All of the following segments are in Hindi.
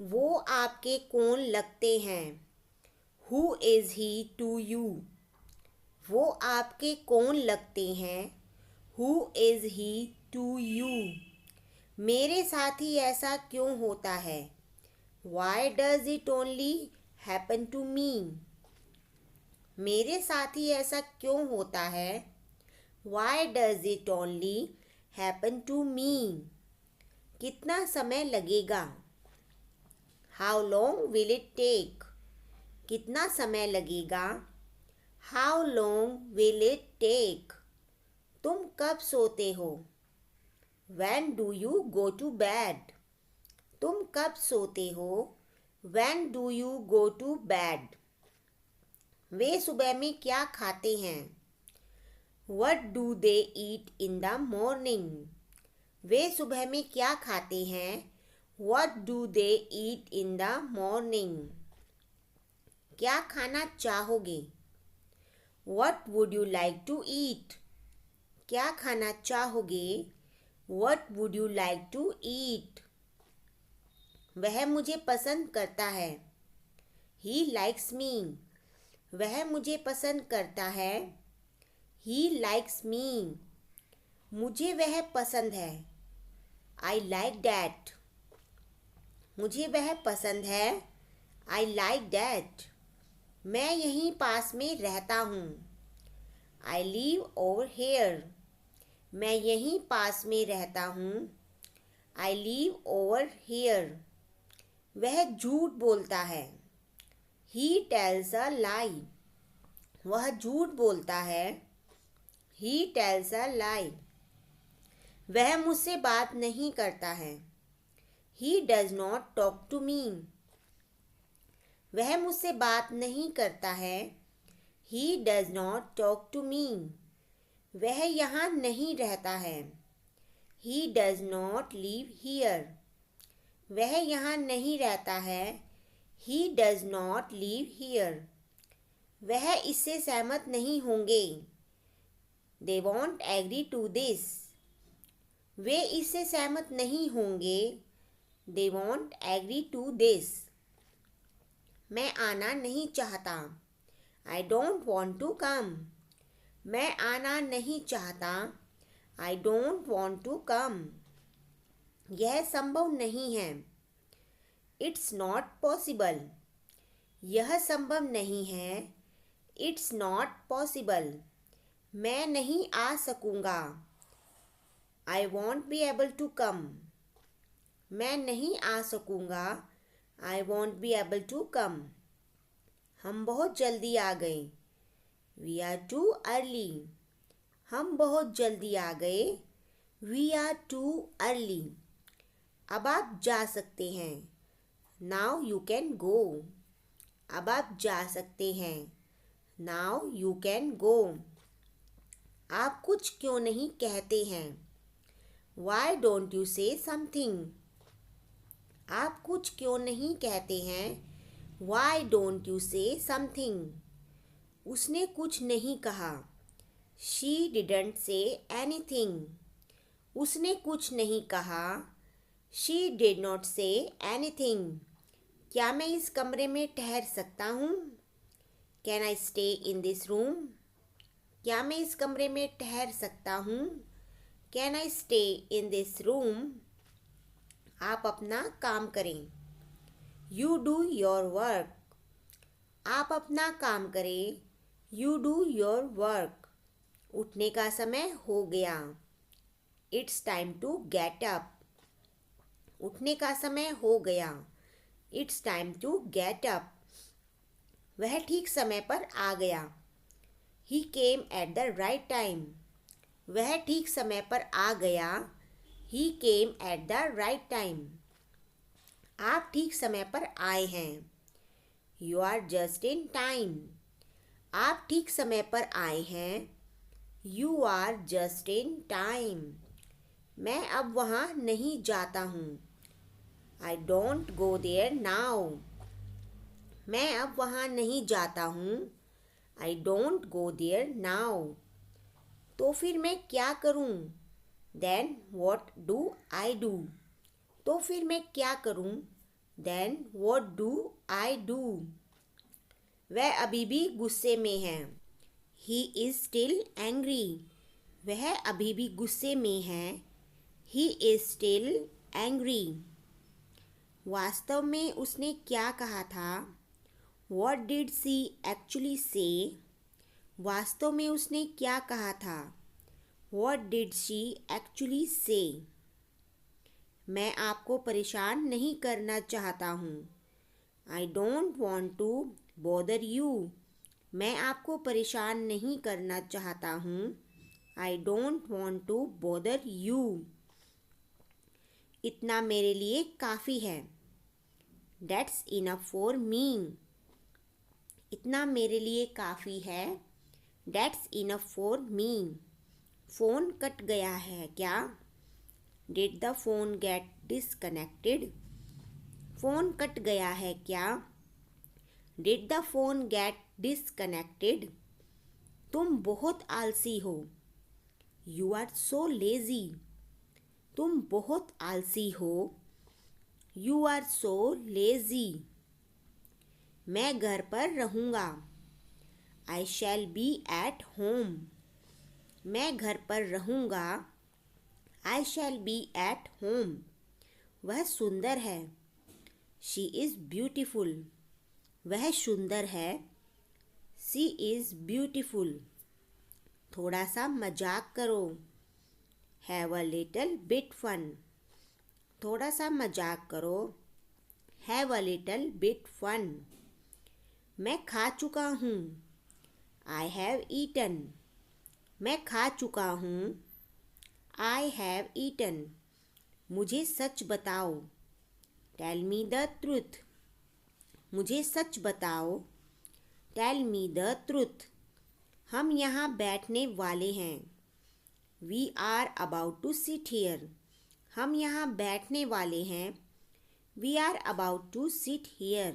वो आपके कौन लगते हैं? Who is he to you? वो आपके कौन लगते हैं? Who is he to you? मेरे साथ ही ऐसा क्यों होता है? Why does it only happen to me? मेरे साथ ही ऐसा क्यों होता है? Why does it only happen to me? कितना समय लगेगा? How long will it take? कितना समय लगेगा? How long will it take? तुम कब सोते हो? When do you go to bed? तुम कब सोते हो? When do you go to bed? वे सुबह में क्या खाते हैं? What do they eat in the morning? वे सुबह में क्या खाते हैं? What do they eat in the morning? क्या खाना चाहोगे? What would you like to eat? क्या खाना चाहोगे? What would you like to eat? वह मुझे पसंद करता है. He likes me. वह मुझे पसंद करता है. He likes me. मुझे वह पसंद है. I like that. मुझे वह पसंद है. I like that. मैं यहीं पास में रहता हूँ. I live over here. मैं यहीं पास में रहता हूँ. I live over here. वह झूठ बोलता है. He tells a lie. वह झूठ बोलता है. He tells a lie. वह मुझसे बात नहीं करता है. He does not talk to me. वह मुझसे बात नहीं करता है. He does not talk to me. वह यहाँ नहीं रहता है. He does not live here. वह यहाँ नहीं रहता है. He does not live here. वह इससे सहमत नहीं होंगे. They won't agree to this. वे इससे सहमत नहीं होंगे. They won't agree to this. मैं आना नहीं चाहता. I don't want to come. मैं आना नहीं चाहता. I don't want to come. यह संभव नहीं है. It's not possible. यह संभव नहीं है. It's not possible. मैं नहीं आ सकूँगा. I won't be able to come. मैं नहीं आ सकूँगा. I won't be able to come. हम बहुत जल्दी आ गए. We are too early. हम बहुत जल्दी आ गए. We are too early. अब आप जा सकते हैं. Now you can go. अब आप जा सकते हैं. Now you can go. आप कुछ क्यों नहीं कहते हैं? Why don't you say something? आप कुछ क्यों नहीं कहते हैं? Why don't you say something? उसने कुछ नहीं कहा. She didn't say anything. उसने कुछ नहीं कहा. She did not say anything. क्या मैं इस कमरे में ठहर सकता हूँ? Can I stay in this room? क्या मैं इस कमरे में ठहर सकता हूँ? Can I stay in this room? आप अपना काम करें. You do your work. आप अपना काम करें. You do your work. उठने का समय हो गया. It's time to get up. उठने का समय हो गया. It's time to get up. वह ठीक समय पर आ गया. He came at the right time. वह ठीक समय पर आ गया. He came at the right time. आप ठीक समय पर आए हैं. You are just in time. आप ठीक समय पर आए हैं. You are just in time. मैं अब वहाँ नहीं जाता हूँ. I don't go there now. मैं अब वहाँ नहीं जाता हूँ. I don't go there now. तो फिर मैं क्या करूँ? Then what do I do? तो फिर मैं क्या करूँ? Then what do I do? वह अभी भी गुस्से में है। He is still angry. वह अभी भी गुस्से में है। He is still angry. वास्तव में उसने क्या कहा था? What did she actually say? वास्तव में उसने क्या कहा था? What did she actually say? मैं आपको परेशान नहीं करना चाहता हूँ। I don't want to bother you. मैं आपको परेशान नहीं करना चाहता हूँ। I don't want to bother you. इतना मेरे लिए काफ़ी है। That's enough for me. इतना मेरे लिए काफ़ी है। That's enough for me. Phone cut गया है क्या? Did the phone get disconnected? Phone cut गया है क्या? Did the phone get disconnected? तुम बहुत आलसी हो। You are so lazy. तुम बहुत आलसी हो। You are so lazy. मैं घर पर रहूँगा। I shall be at home. मैं घर पर रहूँगा। I shall be at home. वह सुंदर है। She is beautiful. वह सुंदर है। She is beautiful. थोड़ा सा मजाक करो। Have a little bit fun. थोड़ा सा मजाक करो। Have a little bit fun. मैं खा चुका हूँ। I have eaten. मैं खा चुका हूँ। I have eaten. मुझे सच बताओ। Tell me the truth. मुझे सच बताओ। Tell me the truth. हम यहाँ बैठने वाले हैं। We are about to sit here. हम यहाँ बैठने वाले हैं। We are about to sit here.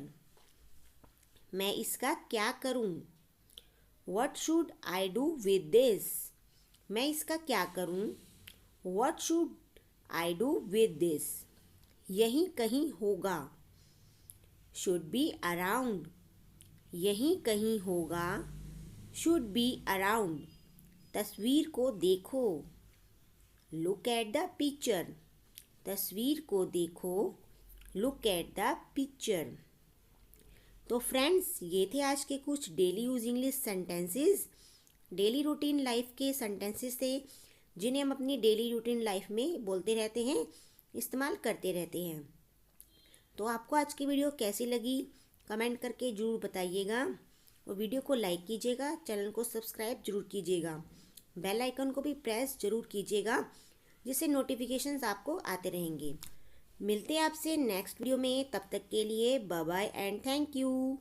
मैं इसका क्या करूँ? What should I do with this? मैं इसका क्या करूँ? What should I do with this? यहीं कहीं होगा। Should be around. यहीं कहीं होगा। Should be around. तस्वीर को देखो। Look at the picture. तस्वीर को देखो। Look at the picture. तो फ्रेंड्स, ये थे आज के कुछ daily use English sentences. Daily routine life के सेंटेंसेस थे जिन्हें हम अपनी डेली रूटीन लाइफ में बोलते रहते हैं, इस्तेमाल करते रहते हैं। तो आपको आज की वीडियो कैसी लगी कमेंट करके ज़रूर बताइएगा और वीडियो को लाइक कीजिएगा, चैनल को सब्सक्राइब जरूर कीजिएगा, बेल आइकन को भी प्रेस जरूर कीजिएगा जिससे नोटिफिकेशंस आपको आते रहेंगे। मिलते हैं आपसे नेक्स्ट वीडियो में, तब तक के लिए bye bye and thank you.